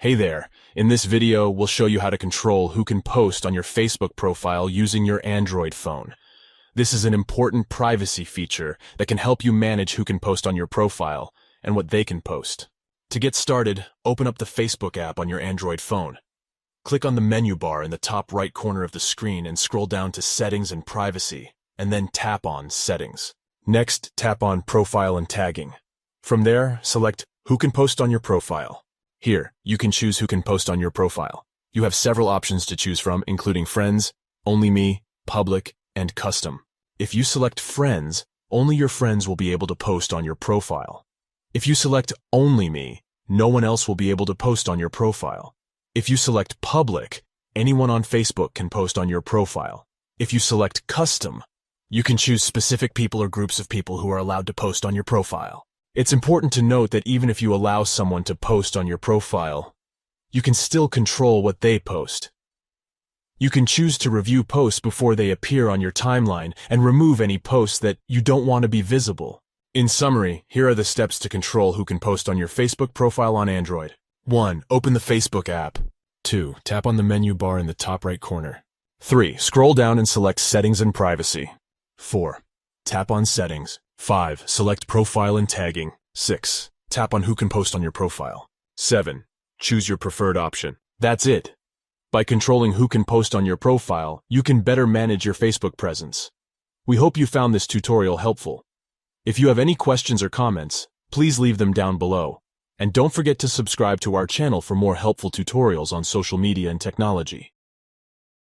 Hey there, in this video we'll show you how to control who can post on your Facebook profile using your Android phone. This is an important privacy feature that can help you manage who can post on your profile and what they can post. To get started, open up the Facebook app on your Android phone. Click on the menu bar in the top right corner of the screen and scroll down to Settings and Privacy, and then tap on Settings. Next, tap on Profile and Tagging. From there, select Who can post on your profile. Here, you can choose who can post on your profile. You have several options to choose from, including Friends, Only Me, Public, and Custom. If you select Friends, only your friends will be able to post on your profile. If you select Only Me, no one else will be able to post on your profile. If you select Public, anyone on Facebook can post on your profile. If you select Custom, you can choose specific people or groups of people who are allowed to post on your profile. It's important to note that even if you allow someone to post on your profile, you can still control what they post. You can choose to review posts before they appear on your timeline and remove any posts that you don't want to be visible. In summary, here are the steps to control who can post on your Facebook profile on Android. 1. Open the Facebook app. 2. Tap on the menu bar in the top right corner. 3. Scroll down and select Settings and Privacy. 4. Tap on Settings. 5. Select Profile and Tagging. 6. Tap on Who can post on your profile. 7. Choose your preferred option. That's it. By controlling who can post on your profile, you can better manage your Facebook presence. We hope you found this tutorial helpful. If you have any questions or comments, please leave them down below. And don't forget to subscribe to our channel for more helpful tutorials on social media and technology.